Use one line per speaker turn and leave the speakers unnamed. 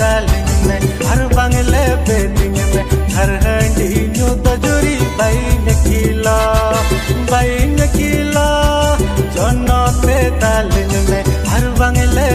तालिंग में हर बांगले बेटिंग में हर हंडी न्यू तजुरी बाइन किला जोनो ते तालिंग में हर बांगले